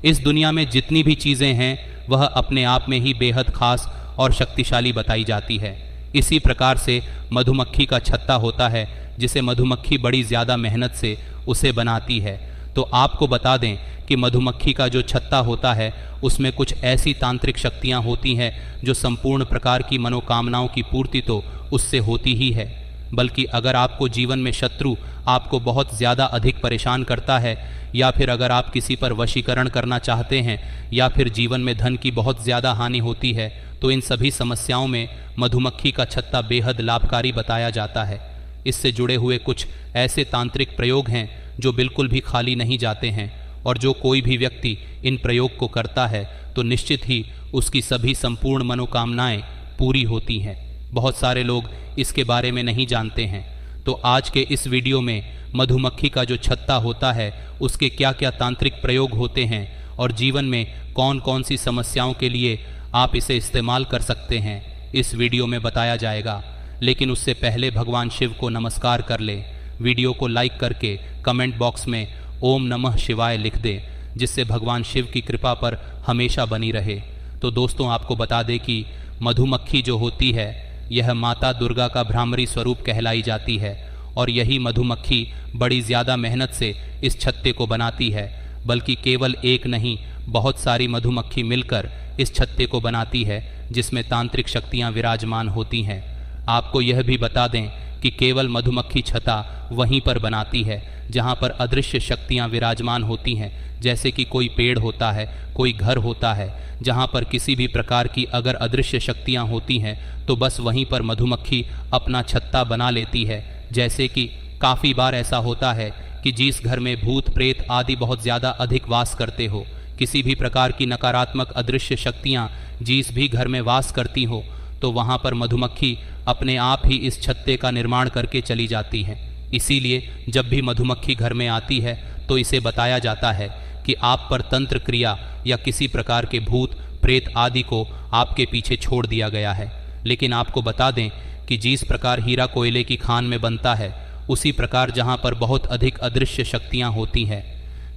इस दुनिया में जितनी भी चीज़ें हैं वह अपने आप में ही बेहद खास और शक्तिशाली बताई जाती है। इसी प्रकार से मधुमक्खी का छत्ता होता है जिसे मधुमक्खी बड़ी ज़्यादा मेहनत से उसे बनाती है। तो आपको बता दें कि मधुमक्खी का जो छत्ता होता है उसमें कुछ ऐसी तांत्रिक शक्तियाँ होती हैं जो संपूर्ण प्रकार की मनोकामनाओं की पूर्ति तो उससे होती ही है, बल्कि अगर आपको जीवन में शत्रु आपको बहुत ज़्यादा अधिक परेशान करता है, या फिर अगर आप किसी पर वशीकरण करना चाहते हैं, या फिर जीवन में धन की बहुत ज़्यादा हानि होती है, तो इन सभी समस्याओं में मधुमक्खी का छत्ता बेहद लाभकारी बताया जाता है। इससे जुड़े हुए कुछ ऐसे तांत्रिक प्रयोग हैं जो बिल्कुल भी खाली नहीं जाते हैं, और जो कोई भी व्यक्ति इन प्रयोग को करता है तो निश्चित ही उसकी सभी संपूर्ण मनोकामनाएं पूरी होती हैं। बहुत सारे लोग इसके बारे में नहीं जानते हैं। तो आज के इस वीडियो में मधुमक्खी का जो छत्ता होता है उसके क्या क्या तांत्रिक प्रयोग होते हैं और जीवन में कौन कौन सी समस्याओं के लिए आप इसे इस्तेमाल कर सकते हैं, इस वीडियो में बताया जाएगा। लेकिन उससे पहले भगवान शिव को नमस्कार कर ले। वीडियो को लाइक करके कमेंट बॉक्स में ओम नमः शिवाय लिख दे, जिससे भगवान शिव की कृपा पर हमेशा बनी रहे। तो दोस्तों, आपको बता दें कि मधुमक्खी जो होती है यह माता दुर्गा का भ्रामरी स्वरूप कहलाई जाती है, और यही मधुमक्खी बड़ी ज़्यादा मेहनत से इस छत्ते को बनाती है। बल्कि केवल एक नहीं, बहुत सारी मधुमक्खी मिलकर इस छत्ते को बनाती है जिसमें तांत्रिक शक्तियाँ विराजमान होती हैं। आपको यह भी बता दें कि केवल मधुमक्खी छत्ता वहीं पर बनाती है जहाँ पर अदृश्य शक्तियाँ विराजमान होती हैं, जैसे कि कोई पेड़ होता है, कोई घर होता है, जहाँ पर किसी भी प्रकार की अगर अदृश्य शक्तियाँ होती हैं तो बस वहीं पर मधुमक्खी अपना छत्ता बना लेती है। जैसे कि काफ़ी बार ऐसा होता है कि जिस घर में भूत प्रेत आदि बहुत ज़्यादा अधिक वास करते हो, किसी भी प्रकार की नकारात्मक अदृश्य शक्तियाँ जिस भी घर में वास करती हो, तो वहाँ पर मधुमक्खी अपने आप ही इस छत्ते का निर्माण करके चली जाती है। इसीलिए जब भी मधुमक्खी घर में आती है तो इसे बताया जाता है कि आप पर तंत्र क्रिया या किसी प्रकार के भूत प्रेत आदि को आपके पीछे छोड़ दिया गया है। लेकिन आपको बता दें कि जिस प्रकार हीरा कोयले की खान में बनता है, उसी प्रकार जहाँ पर बहुत अधिक अदृश्य शक्तियाँ होती हैं,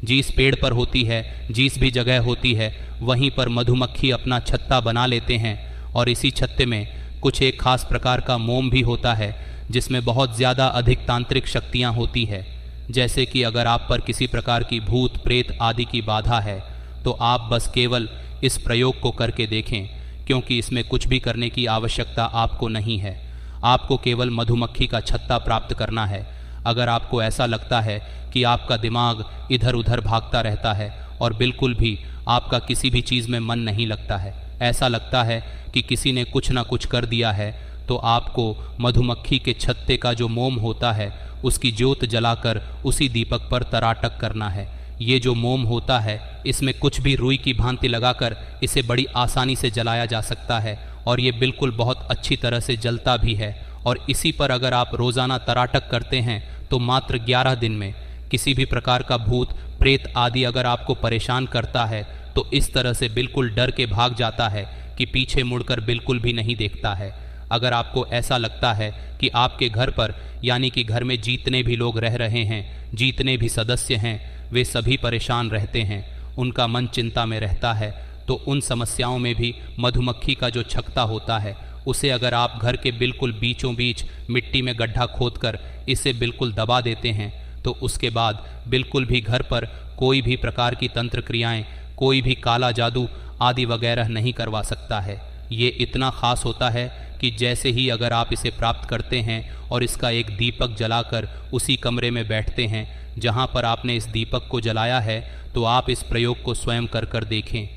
जिस पेड़ पर होती है, जिस भी जगह होती है, वहीं पर मधुमक्खी अपना छत्ता बना लेते हैं। और इसी छत्ते में कुछ एक खास प्रकार का मोम भी होता है जिसमें बहुत ज़्यादा अधिक तांत्रिक शक्तियाँ होती है। जैसे कि अगर आप पर किसी प्रकार की भूत प्रेत आदि की बाधा है तो आप बस केवल इस प्रयोग को करके देखें, क्योंकि इसमें कुछ भी करने की आवश्यकता आपको नहीं है। आपको केवल मधुमक्खी का छत्ता प्राप्त करना है। अगर आपको ऐसा लगता है कि आपका दिमाग इधर उधर भागता रहता है और बिल्कुल भी आपका किसी भी चीज़ में मन नहीं लगता है, ऐसा लगता है कि किसी ने कुछ ना कुछ कर दिया है, तो आपको मधुमक्खी के छत्ते का जो मोम होता है उसकी ज्योत जलाकर उसी दीपक पर तराटक करना है। ये जो मोम होता है इसमें कुछ भी रुई की भांति लगाकर इसे बड़ी आसानी से जलाया जा सकता है, और ये बिल्कुल बहुत अच्छी तरह से जलता भी है। और इसी पर अगर आप रोज़ाना तराटक करते हैं तो मात्र 11 दिन में किसी भी प्रकार का भूत प्रेत आदि अगर आपको परेशान करता है तो इस तरह से बिल्कुल डर के भाग जाता है कि पीछे मुड़कर बिल्कुल भी नहीं देखता है। अगर आपको ऐसा लगता है कि आपके घर पर, यानी कि घर में जितने भी लोग रह रहे हैं, जितने भी सदस्य हैं, वे सभी परेशान रहते हैं, उनका मन चिंता में रहता है, तो उन समस्याओं में भी मधुमक्खी का जो छत्ता होता है उसे अगर आप घर के बिल्कुल बीचों बीच मिट्टी में गड्ढा खोदकर इसे बिल्कुल दबा देते हैं तो उसके बाद बिल्कुल भी घर पर कोई भी प्रकार की तंत्र क्रियाएँ, कोई भी काला जादू आदि वगैरह नहीं करवा सकता है। ये इतना ख़ास होता है कि जैसे ही अगर आप इसे प्राप्त करते हैं और इसका एक दीपक जलाकर उसी कमरे में बैठते हैं जहाँ पर आपने इस दीपक को जलाया है, तो आप इस प्रयोग को स्वयं कर कर देखें।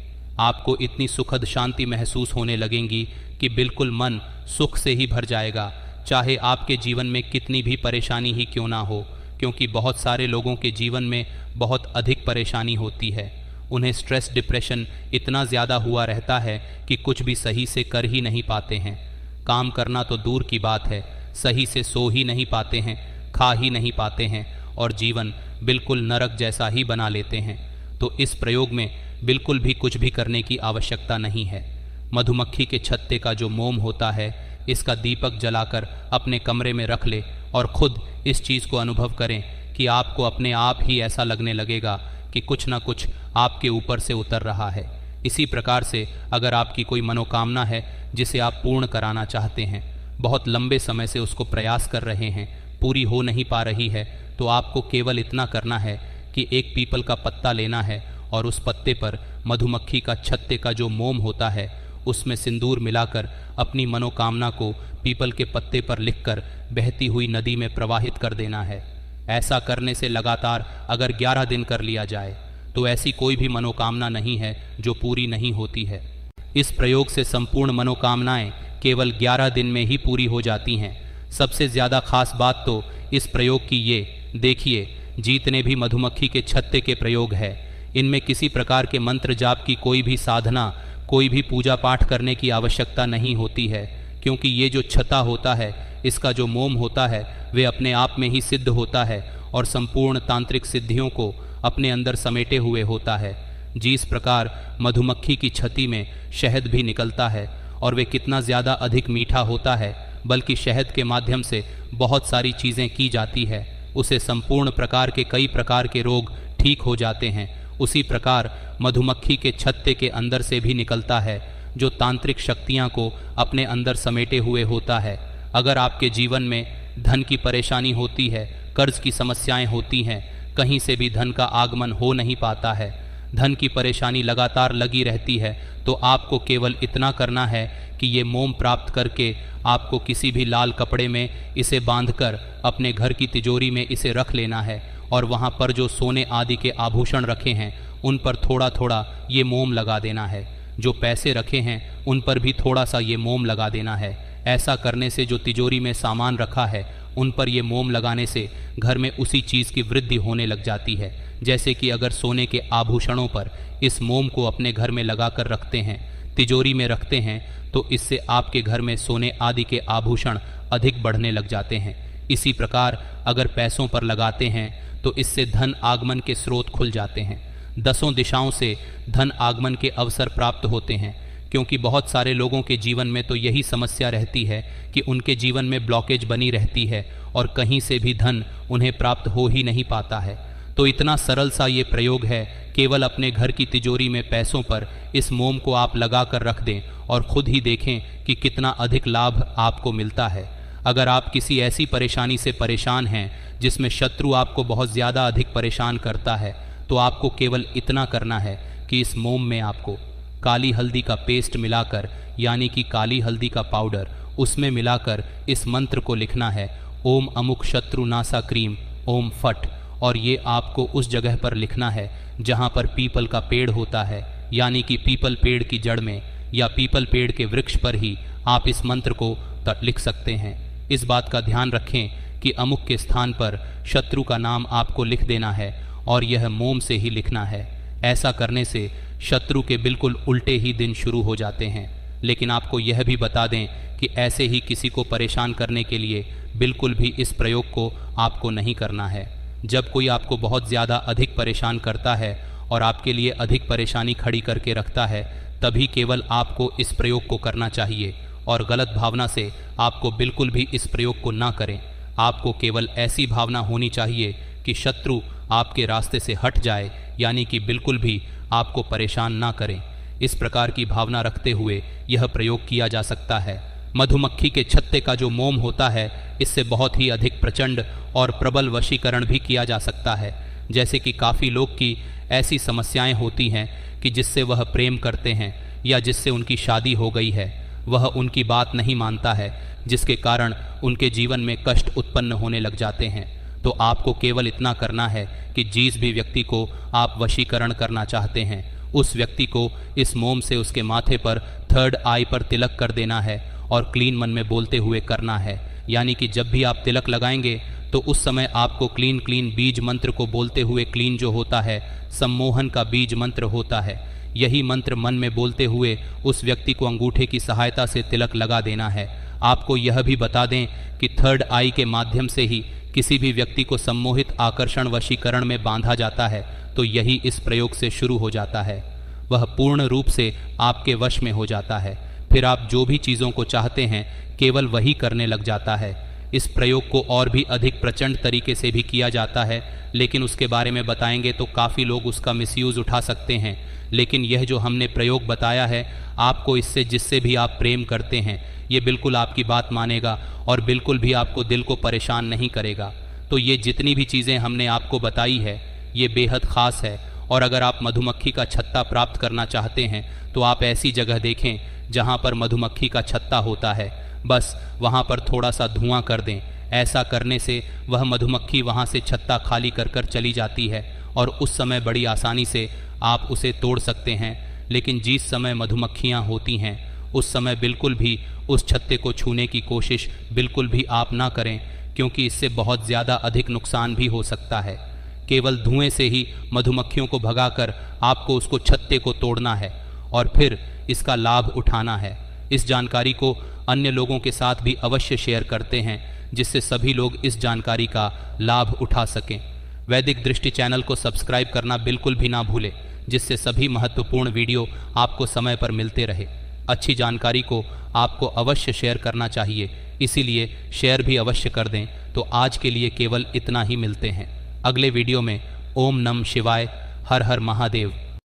आपको इतनी सुखद शांति महसूस होने लगेंगी कि बिल्कुल मन सुख से ही भर जाएगा, चाहे आपके जीवन में कितनी भी परेशानी ही क्यों ना हो। क्योंकि बहुत सारे लोगों के जीवन में बहुत अधिक परेशानी होती है। उन्हें स्ट्रेस डिप्रेशन इतना ज़्यादा हुआ रहता है कि कुछ भी सही से कर ही नहीं पाते हैं। काम करना तो दूर की बात है, सही से सो ही नहीं पाते हैं, खा ही नहीं पाते हैं, और जीवन बिल्कुल नरक जैसा ही बना लेते हैं। तो इस प्रयोग में बिल्कुल भी कुछ भी करने की आवश्यकता नहीं है। मधुमक्खी के छत्ते का जो मोम होता है, इसका दीपक जलाकर अपने कमरे में रख ले और खुद इस चीज़ को अनुभव करें कि आपको अपने आप ही ऐसा लगने लगेगा कि कुछ ना कुछ आपके ऊपर से उतर रहा है। इसी प्रकार से अगर आपकी कोई मनोकामना है जिसे आप पूर्ण कराना चाहते हैं, बहुत लंबे समय से उसको प्रयास कर रहे हैं, पूरी हो नहीं पा रही है, तो आपको केवल इतना करना है कि एक पीपल का पत्ता लेना है और उस पत्ते पर मधुमक्खी का छत्ते का जो मोम होता है उसमें सिंदूर मिलाकर अपनी मनोकामना को पीपल के पत्ते पर लिखकर बहती हुई नदी में प्रवाहित कर देना है। ऐसा करने से लगातार अगर 11 दिन कर लिया जाए तो ऐसी कोई भी मनोकामना नहीं है जो पूरी नहीं होती है। इस प्रयोग से संपूर्ण मनोकामनाएं केवल 11 दिन में ही पूरी हो जाती हैं। सबसे ज़्यादा खास बात तो इस प्रयोग की ये देखिए, जितने भी मधुमक्खी के छत्ते के प्रयोग है, इनमें किसी प्रकार के मंत्र जाप की कोई भी साधना, कोई भी पूजा पाठ करने की आवश्यकता नहीं होती है, क्योंकि ये जो छत्ता होता है, इसका जो मोम होता है, वे अपने आप में ही सिद्ध होता है और संपूर्ण तांत्रिक सिद्धियों को अपने अंदर समेटे हुए होता है। जिस प्रकार मधुमक्खी की छत्ती में शहद भी निकलता है और वे कितना ज़्यादा अधिक मीठा होता है, बल्कि शहद के माध्यम से बहुत सारी चीज़ें की जाती है, उसे संपूर्ण प्रकार के कई प्रकार के रोग ठीक हो जाते हैं। उसी प्रकार मधुमक्खी के छत्ते के अंदर से भी निकलता है जो तांत्रिक शक्तियाँ को अपने अंदर समेटे हुए होता है। अगर आपके जीवन में धन की परेशानी होती है, कर्ज की समस्याएं होती हैं, कहीं से भी धन का आगमन हो नहीं पाता है, धन की परेशानी लगातार लगी रहती है, तो आपको केवल इतना करना है कि ये मोम प्राप्त करके आपको किसी भी लाल कपड़े में इसे बांधकर अपने घर की तिजोरी में इसे रख लेना है और वहाँ पर जो सोने आदि के आभूषण रखे हैं उन पर थोड़ा थोड़ा ये मोम लगा देना है। जो पैसे रखे हैं उन पर भी थोड़ा सा ये मोम लगा देना है। ऐसा करने से जो तिजोरी में सामान रखा है उन पर ये मोम लगाने से घर में उसी चीज़ की वृद्धि होने लग जाती है। जैसे कि अगर सोने के आभूषणों पर इस मोम को अपने घर में लगा कर रखते हैं, तिजोरी में रखते हैं, तो इससे आपके घर में सोने आदि के आभूषण अधिक बढ़ने लग जाते हैं। इसी प्रकार अगर पैसों पर लगाते हैं तो इससे धन आगमन के स्रोत खुल जाते हैं। 10 दिशाओं से धन आगमन के अवसर प्राप्त होते हैं, क्योंकि बहुत सारे लोगों के जीवन में तो यही समस्या रहती है कि उनके जीवन में ब्लॉकेज बनी रहती है और कहीं से भी धन उन्हें प्राप्त हो ही नहीं पाता है। तो इतना सरल सा ये प्रयोग है, केवल अपने घर की तिजोरी में पैसों पर इस मोम को आप लगा कर रख दें और खुद ही देखें कि कितना अधिक लाभ आपको मिलता है। अगर आप किसी ऐसी परेशानी से परेशान हैं जिसमें शत्रु आपको बहुत ज़्यादा अधिक परेशान करता है, तो आपको केवल इतना करना है कि इस मोम में आपको काली हल्दी का पेस्ट मिलाकर, यानी कि काली हल्दी का पाउडर, उसमें मिलाकर इस मंत्र को लिखना है, ओम अमुक शत्रु नासा क्रीम ओम फट। और ये आपको उस जगह पर लिखना है जहाँ पर पीपल का पेड़ होता है, यानी कि पीपल पेड़ की जड़ में या पीपल पेड़ के वृक्ष पर ही आप इस मंत्र को लिख सकते हैं। इस बात का ध्यान रखें कि अमुक के स्थान पर शत्रु का नाम आपको लिख देना है और यह मोम से ही लिखना है। ऐसा करने से शत्रु के बिल्कुल उल्टे ही दिन शुरू हो जाते हैं। लेकिन आपको यह भी बता दें कि ऐसे ही किसी को परेशान करने के लिए बिल्कुल भी इस प्रयोग को आपको नहीं करना है। जब कोई आपको बहुत ज़्यादा अधिक परेशान करता है और आपके लिए अधिक परेशानी खड़ी करके रखता है, तभी केवल आपको इस प्रयोग को करना चाहिए और गलत भावना से आपको बिल्कुल भी इस प्रयोग को ना करें। आपको केवल ऐसी भावना होनी चाहिए कि शत्रु आपके रास्ते से हट जाए, यानी कि बिल्कुल भी आपको परेशान ना करें। इस प्रकार की भावना रखते हुए यह प्रयोग किया जा सकता है। मधुमक्खी के छत्ते का जो मोम होता है, इससे बहुत ही अधिक प्रचंड और प्रबल वशीकरण भी किया जा सकता है। जैसे कि काफ़ी लोग की ऐसी समस्याएं होती हैं कि जिससे वह प्रेम करते हैं या जिससे उनकी शादी हो गई है, वह उनकी बात नहीं मानता है, जिसके कारण उनके जीवन में कष्ट उत्पन्न होने लग जाते हैं। तो आपको केवल इतना करना है कि जिस भी व्यक्ति को आप वशीकरण करना चाहते हैं, उस व्यक्ति को इस मोम से उसके माथे पर 3rd आई पर तिलक कर देना है और क्लीन मन में बोलते हुए करना है। यानी कि जब भी आप तिलक लगाएंगे तो उस समय आपको क्लीन क्लीन बीज मंत्र को बोलते हुए, क्लीन जो होता है सम्मोहन का बीज मंत्र होता है, यही मंत्र मन में बोलते हुए उस व्यक्ति को अंगूठे की सहायता से तिलक लगा देना है। आपको यह भी बता दें कि 3rd आई के माध्यम से ही किसी भी व्यक्ति को सम्मोहित आकर्षण वशीकरण में बांधा जाता है, तो यही इस प्रयोग से शुरू हो जाता है। वह पूर्ण रूप से आपके वश में हो जाता है। फिर आप जो भी चीज़ों को चाहते हैं केवल वही करने लग जाता है। इस प्रयोग को और भी अधिक प्रचंड तरीके से भी किया जाता है, लेकिन उसके बारे में बताएंगे तो काफ़ी लोग उसका मिसयूज़ उठा सकते हैं। लेकिन यह जो हमने प्रयोग बताया है, आपको इससे जिससे भी आप प्रेम करते हैं, ये बिल्कुल आपकी बात मानेगा और बिल्कुल भी आपको दिल को परेशान नहीं करेगा। तो ये जितनी भी चीज़ें हमने आपको बताई है, ये बेहद ख़ास है। और अगर आप मधुमक्खी का छत्ता प्राप्त करना चाहते हैं तो आप ऐसी जगह देखें जहाँ पर मधुमक्खी का छत्ता होता है, बस वहाँ पर थोड़ा सा धुआं कर दें। ऐसा करने से वह मधुमक्खी वहाँ से छत्ता खाली कर कर चली जाती है और उस समय बड़ी आसानी से आप उसे तोड़ सकते हैं। लेकिन जिस समय मधुमक्खियाँ होती हैं उस समय बिल्कुल भी उस छत्ते को छूने की कोशिश बिल्कुल भी आप ना करें, क्योंकि इससे बहुत ज़्यादा अधिक नुकसान भी हो सकता है। केवल धुएं से ही मधुमक्खियों को भगाकर आपको उसको छत्ते को तोड़ना है और फिर इसका लाभ उठाना है। इस जानकारी को अन्य लोगों के साथ भी अवश्य शेयर करते हैं, जिससे सभी लोग इस जानकारी का लाभ उठा सकें। वैदिक दृष्टि चैनल को सब्सक्राइब करना बिल्कुल भी ना भूलें, जिससे सभी महत्वपूर्ण वीडियो आपको समय पर मिलते रहे। अच्छी जानकारी को आपको अवश्य शेयर करना चाहिए, इसीलिए शेयर भी अवश्य कर दें। तो आज के लिए केवल इतना ही, मिलते हैं अगले वीडियो में। ओम नमः शिवाय, हर हर महादेव।